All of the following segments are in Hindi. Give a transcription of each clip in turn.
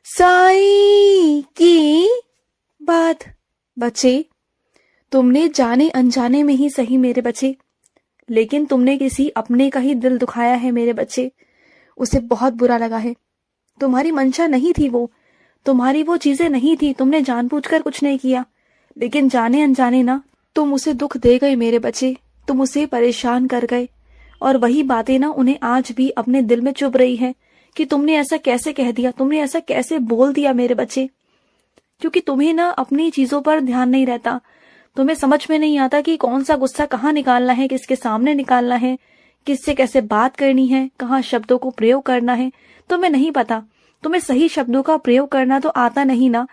साईं की बात। बच्चे, तुमने जाने अनजाने में ही सही मेरे बच्चे, लेकिन तुमने किसी अपने का ही दिल दुखाया है मेरे बच्चे। उसे बहुत बुरा लगा है। तुम्हारी मंशा नहीं थी वो, तुम्हारी वो चीजें नहीं थी, तुमने जानबूझकर कुछ नहीं किया, लेकिन जाने अनजाने ना तुम उसे दुख दे गए मेरे बच्चे। तुम उसे परेशान कर गए, और वही बातें ना उन्हें आज भी अपने दिल में चुभ रही है कि तुमने ऐसा कैसे कह दिया, तुमने ऐसा कैसे बोल दिया मेरे बच्चे। क्योंकि तुम्हें ना अपनी चीजों पर ध्यान नहीं रहता, तुम्हें समझ में नहीं आता कि कौन सा गुस्सा कहाँ निकालना है, किसके सामने निकालना है, किससे कैसे बात करनी है, कहाँ शब्दों को प्रयोग करना है, तुम्हें नहीं पता। तुम्हें सही शब्दों का प्रयोग करना तो आता नहीं ना।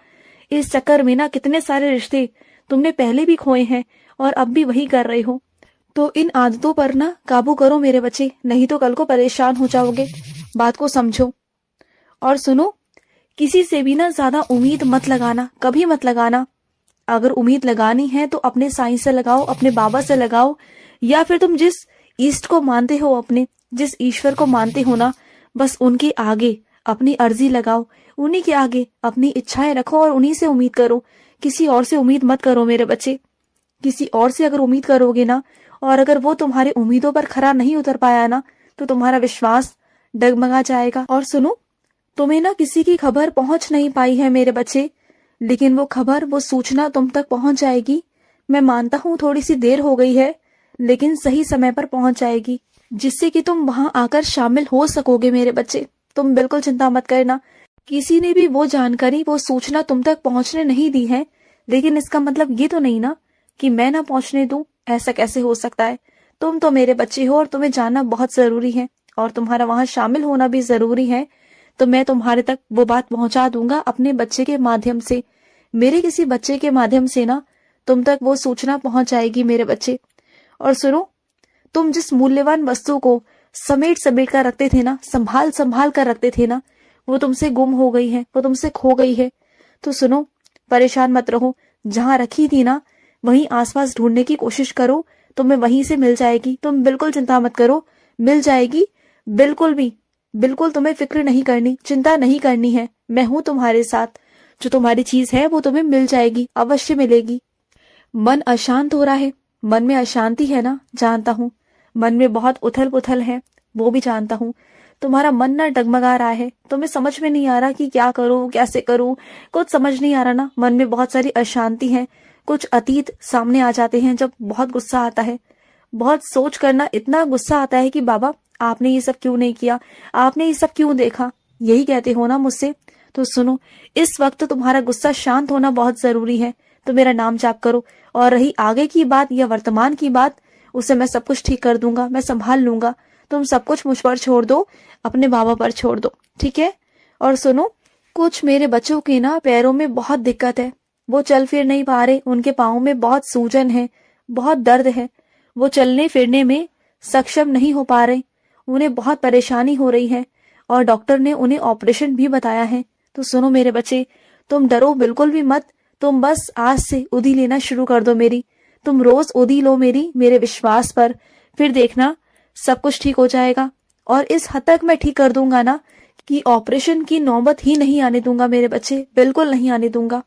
इस चक्कर में ना कितने सारे रिश्ते तुमने पहले भी खोए हैं और अब भी वही कर रहे हो। तो इन आदतों पर ना काबू करो मेरे बच्चे, नहीं तो कल को परेशान हो जाओगे। बात को समझो और सुनो, किसी से भी ना ज्यादा उम्मीद मत लगाना, कभी मत लगाना। अगर उम्मीद लगानी है तो अपने साईं से लगाओ, अपने बाबा से लगाओ, या फिर तुम जिस ईष्ट को मानते हो, अपने जिस ईश्वर को मानते हो ना, बस उनके आगे अपनी अर्जी लगाओ, उन्हीं के आगे अपनी इच्छाएं रखो और उन्हीं से उम्मीद करो। किसी और से उम्मीद मत करो मेरे बच्चे। किसी और से अगर उम्मीद करोगे ना, और अगर वो तुम्हारे उम्मीदों पर खरा नहीं उतर पाया ना, तो तुम्हारा विश्वास डगमगा जाएगा। और सुनो, तुम्हें ना किसी की खबर पहुंच नहीं पाई है मेरे बच्चे, लेकिन वो खबर, वो सूचना तुम तक पहुंच जाएगी। मैं मानता हूँ थोड़ी सी देर हो गई है, लेकिन सही समय पर पहुंच जाएगी, जिससे कि तुम वहां आकर शामिल हो सकोगे मेरे बच्चे। तुम बिल्कुल चिंता मत करना। किसी ने भी वो जानकारी, वो सूचना तुम तक पहुंचने नहीं दी है, लेकिन इसका मतलब ये तो नहीं ना कि मैं ना पहुंचने दूं। ऐसा कैसे हो सकता है? तुम तो मेरे बच्चे हो और तुम्हें जानना बहुत जरूरी है, और तुम्हारा वहां शामिल होना भी जरूरी है। तो मैं तुम्हारे तक वो बात पहुंचा दूंगा अपने बच्चे के माध्यम से। मेरे किसी बच्चे के माध्यम से ना तुम तक वो सूचना पहुंच जाएगी मेरे बच्चे। और सुनो, तुम जिस मूल्यवान वस्तु को समेट समेट कर रखते थे ना, संभाल संभाल कर रखते थे ना, वो तुमसे गुम हो गई है, वो तुमसे खो गई है। तो सुनो, परेशान मत रहो। जहां रखी थी ना, वहीं आसपास ढूंढने की कोशिश करो, तुम्हें वहीं से मिल जाएगी। तुम बिल्कुल चिंता मत करो, मिल जाएगी। बिल्कुल भी, बिल्कुल तुम्हें फिक्र नहीं करनी, चिंता नहीं करनी है। मैं हूं तुम्हारे साथ। जो तुम्हारी चीज है वो तुम्हें मिल जाएगी, अवश्य मिलेगी। मन अशांत हो रहा है, मन में अशांति है ना, जानता हूँ। मन में बहुत उथल पुथल है, वो भी जानता हूँ। तुम्हारा मन ना डगमगा रहा है, तुम्हें समझ में नहीं आ रहा कि क्या करूं, कैसे करूं, कुछ समझ नहीं आ रहा ना। मन में बहुत सारी अशांति है, कुछ अतीत सामने आ जाते हैं जब बहुत गुस्सा आता है। बहुत सोच करना इतना गुस्सा आता है कि बाबा आपने ये सब क्यों नहीं किया, आपने ये सब क्यों देखा, यही कहते हो ना मुझसे। तो सुनो, इस वक्त तुम्हारा गुस्सा शांत होना बहुत जरूरी है। तो मेरा नाम जाप करो, और रही आगे की बात या वर्तमान की बात, उसे मैं सब कुछ ठीक कर दूंगा, मैं संभाल लूंगा। तुम सब कुछ मुझ पर छोड़ दो, अपने बाबा पर छोड़ दो, ठीक है? और सुनो, कुछ मेरे बच्चों के ना पैरों में बहुत दिक्कत है, वो चल फिर नहीं पा रहे, उनके पाँव में बहुत सूजन है, बहुत दर्द है, वो चलने फिरने में सक्षम नहीं हो पा रहे, उन्हें बहुत परेशानी हो रही है, और डॉक्टर ने उन्हें ऑपरेशन भी बताया है। तो सुनो मेरे बच्चे, तुम डरो बिल्कुल भी मत। तुम बस आज से उदी लेना शुरू कर दो मेरी। तुम रोज उदी लो मेरी, मेरे विश्वास पर, फिर देखना सब कुछ ठीक हो जाएगा। और इस हद तक मैं ठीक कर दूंगा ना कि ऑपरेशन की नौबत ही नहीं आने दूंगा मेरे बच्चे, बिल्कुल नहीं आने दूंगा।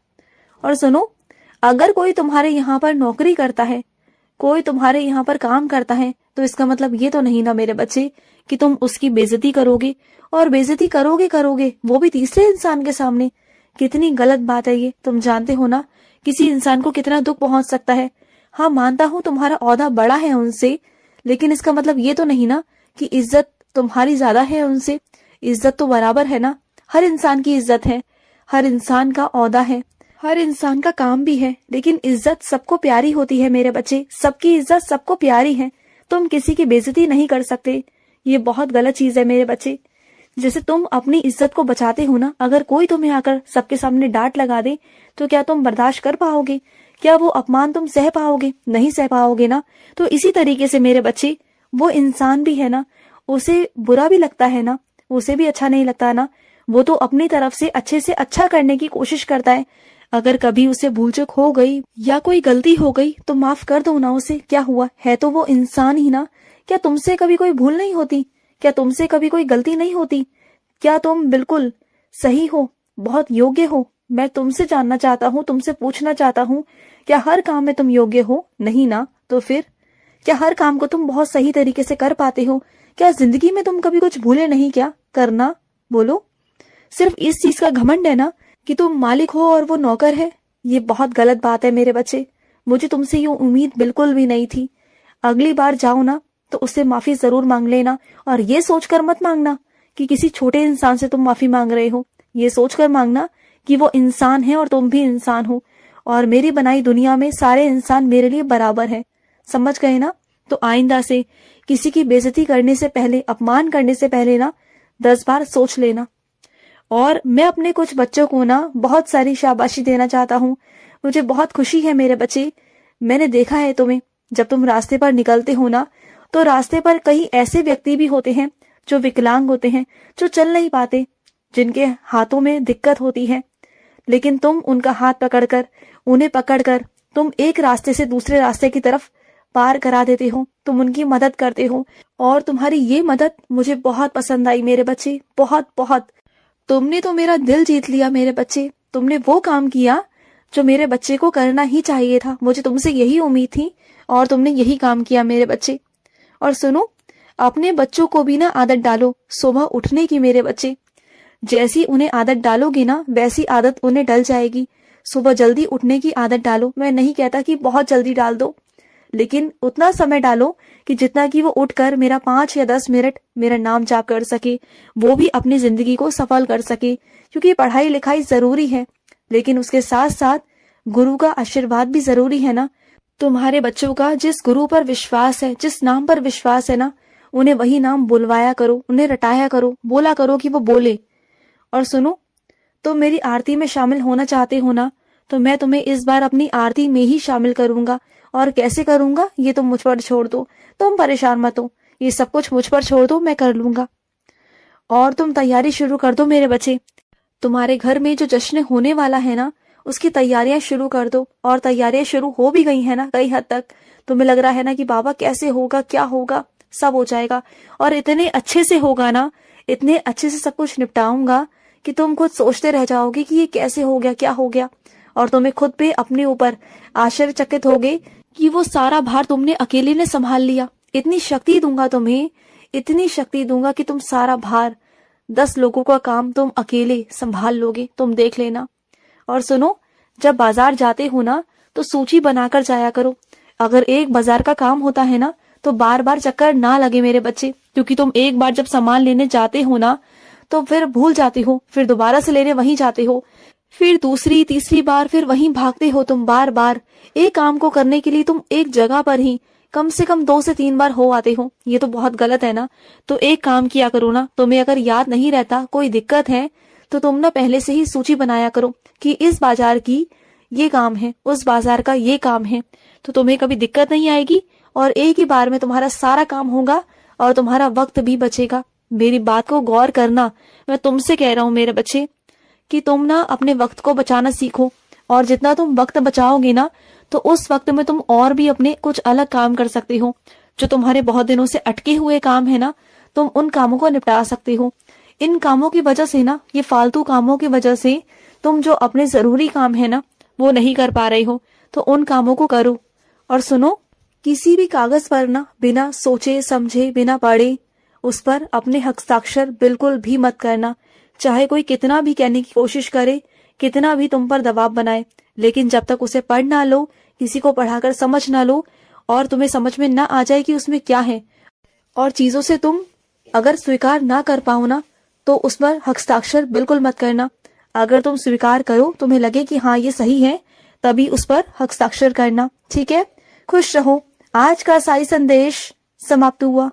और सुनो, अगर कोई तुम्हारे यहाँ पर नौकरी करता है, कोई तुम्हारे यहाँ पर काम करता है, तो इसका मतलब ये तो नहीं ना मेरे बच्चे कि तुम उसकी बेइज्जती करोगे, और बेइज्जती करोगे वो भी तीसरे इंसान के सामने। कितनी गलत बात है ये, तुम जानते हो ना किसी इंसान को कितना दुख पहुंच सकता है। हाँ, मानता हूँ तुम्हारा ओहदा बड़ा है उनसे, लेकिन इसका मतलब ये तो नहीं ना कि इज्जत तुम्हारी ज्यादा है उनसे। इज्जत तो बराबर है ना, हर इंसान की इज्जत है, हर इंसान का ओहदा है, हर इंसान का काम भी है, लेकिन इज्जत सबको प्यारी होती है मेरे बच्चे, सबकी इज्जत सबको प्यारी है। तुम किसी की बेइज्जती नहीं कर सकते, ये बहुत गलत चीज है मेरे बच्चे। जैसे तुम अपनी इज्जत को बचाते हो ना, अगर कोई तुम्हें आकर सबके सामने डांट लगा दे, तो क्या तुम बर्दाश्त कर पाओगे? क्या वो अपमान तुम सह पाओगे? नहीं सह पाओगे ना। तो इसी तरीके से मेरे बच्चे, वो इंसान भी है ना, उसे बुरा भी लगता है ना, उसे भी अच्छा नहीं लगता ना। वो तो अपनी तरफ से अच्छे से अच्छा करने की कोशिश करता है। अगर कभी उसे भूल चूक हो गई या कोई गलती हो गई तो माफ कर दो ना उसे, क्या हुआ, है तो वो इंसान ही ना। क्या तुमसे कभी कोई भूल नहीं होती? क्या तुमसे कभी कोई गलती नहीं होती? क्या तुम बिल्कुल सही हो? बहुत योग्य हो? मैं तुमसे जानना चाहता हूँ, तुमसे पूछना चाहता हूँ, क्या हर काम में तुम योग्य हो? नहीं ना, तो फिर क्या हर काम को तुम बहुत सही तरीके से कर पाते हो? क्या जिंदगी में तुम कभी कुछ भूले नहीं क्या करना? बोलो। सिर्फ इस चीज का घमंड है ना कि तुम मालिक हो और वो नौकर है। ये बहुत गलत बात है मेरे बच्चे। मुझे तुमसे ये उम्मीद बिल्कुल भी नहीं थी। अगली बार जाओ ना तो उससे माफी जरूर मांग लेना, और ये सोचकर मत मांगना कि किसी छोटे इंसान से तुम माफी मांग रहे हो। ये सोचकर मांगना कि वो इंसान है और तुम भी इंसान हो, और मेरी बनाई दुनिया में सारे इंसान मेरे लिए बराबर हैं। समझ गए ना? तो आइंदा से किसी की बेइज्जती करने से पहले, अपमान करने से पहले ना 10 बार सोच लेना। और मैं अपने कुछ बच्चों को ना बहुत सारी शाबाशी देना चाहता हूँ। मुझे बहुत खुशी है मेरे बच्चे, मैंने देखा है तुम्हें, जब तुम रास्ते पर निकलते हो ना तो रास्ते पर कई ऐसे व्यक्ति भी होते हैं जो विकलांग होते हैं, जो चल नहीं पाते, जिनके हाथों में दिक्कत होती है, लेकिन तुम उनका हाथ पकड़कर, उन्हें पकड़कर तुम एक रास्ते से दूसरे रास्ते की तरफ पार करा देते हो। तुम उनकी मदद करते हो, और तुम्हारी ये मदद मुझे बहुत पसंद आई मेरे बच्चे, बहुत बहुत। तुमने तो मेरा दिल जीत लिया मेरे बच्चे। तुमने वो काम किया जो मेरे बच्चे को करना ही चाहिए था। मुझे तुमसे यही उम्मीद थी और तुमने यही काम किया मेरे बच्चे। और सुनो, अपने बच्चों को भी ना आदत डालो सुबह उठने की मेरे बच्चे। जैसी उन्हें आदत डालोगे ना वैसी आदत उन्हें डल जाएगी। सुबह जल्दी उठने की आदत डालो। मैं नहीं कहता कि बहुत जल्दी डाल दो, लेकिन उतना समय डालो कि जितना कि वो उठकर मेरा 5 या 10 मिनट मेरा नाम जाप कर सके, वो भी अपनी जिंदगी को सफल कर सके। क्योंकि पढ़ाई लिखाई जरूरी है, लेकिन उसके साथ साथ गुरु का आशीर्वाद भी जरूरी है ना। तुम्हारे बच्चों का जिस गुरु पर विश्वास है, जिस नाम पर विश्वास है ना, उन्हें वही नाम बुलवाया करो, उन्हें रटाया करो, बोला करो कि वो बोले। और सुनो, तुम मेरी आरती में शामिल होना चाहते हो ना, तो मैं तुम्हें इस बार अपनी आरती में ही शामिल करूंगा। और कैसे करूंगा ये तुम मुझ पर छोड़ दो, तुम परेशान मत हो, ये सब कुछ मुझ पर छोड़ दो, मैं कर लूंगा। और तुम तैयारी शुरू कर दो मेरे बच्चे। तुम्हारे घर में जो जश्न होने वाला है ना, उसकी तैयारियां शुरू कर दो। और तैयारियां शुरू हो भी गई है ना कई हद तक। तुम्हें लग रहा है ना कि बाबा कैसे होगा, क्या होगा, सब हो जाएगा। और इतने अच्छे से होगा ना, इतने अच्छे से सब कुछ निपटाऊंगा कि तुम खुद सोचते रह जाओगे कि ये कैसे हो गया, क्या हो गया। और तुम्हें खुद पे अपने ऊपर आश्चर्यचकित होगे कि वो सारा भार तुमने अकेले ने संभाल लिया। इतनी शक्ति दूंगा तुम्हें, इतनी शक्ति दूंगा कि तुम सारा भार, 10 लोगों का काम तुम अकेले संभाल लोगे, तुम देख लेना। और सुनो, जब बाजार जाते हो ना तो सूची बनाकर जाया करो। अगर एक बाजार का काम होता है ना तो बार बार चक्कर ना लगे मेरे बच्चे, क्योंकि तुम एक बार जब सामान लेने जाते हो ना तो फिर भूल जाते हो, फिर दोबारा से लेने वहीं जाते हो, फिर दूसरी तीसरी बार फिर वहीं भागते हो तुम बार बार। एक काम को करने के लिए तुम एक जगह पर ही कम से कम 2 से 3 बार हो आते हो। ये तो बहुत गलत है ना। तो एक काम किया करो ना, तुम्हें अगर याद नहीं रहता, कोई दिक्कत है, तो तुम ना पहले से ही सूची बनाया करो कि इस बाजार की ये काम है, उस बाजार का ये काम है, तो तुम्हें कभी दिक्कत नहीं आएगी और एक ही बार में तुम्हारा सारा काम होगा और तुम्हारा वक्त भी बचेगा। मेरी बात को गौर करना, मैं तुमसे कह रहा हूँ मेरे बच्चे कि तुम ना अपने वक्त को बचाना सीखो। और जितना तुम वक्त बचाओगे ना तो उस वक्त में तुम और भी अपने कुछ अलग काम कर सकते हो। जो तुम्हारे बहुत दिनों से अटके हुए काम है ना, तुम उन कामों को निपटा सकते हो। इन कामों की वजह से ना, ये फालतू कामों की वजह से तुम जो अपने जरूरी काम है ना वो नहीं कर पा रहे हो, तो उन कामों को करो। और सुनो, किसी भी कागज पर ना बिना सोचे समझे, बिना पढ़े उस पर अपने हस्ताक्षर बिल्कुल भी मत करना। चाहे कोई कितना भी कहने की कोशिश करे, कितना भी तुम पर दबाव बनाए, लेकिन जब तक उसे पढ़ ना लो, किसी को पढ़ाकर समझ ना लो और तुम्हें समझ में ना आ जाए कि उसमें क्या है, और चीजों से तुम अगर स्वीकार ना कर पाओ ना तो उस पर हस्ताक्षर बिल्कुल मत करना। अगर तुम स्वीकार करो, तुम्हें लगे कि हाँ ये सही है, तभी उस पर हस्ताक्षर करना। ठीक है? खुश रहो। आज का साई संदेश समाप्त हुआ।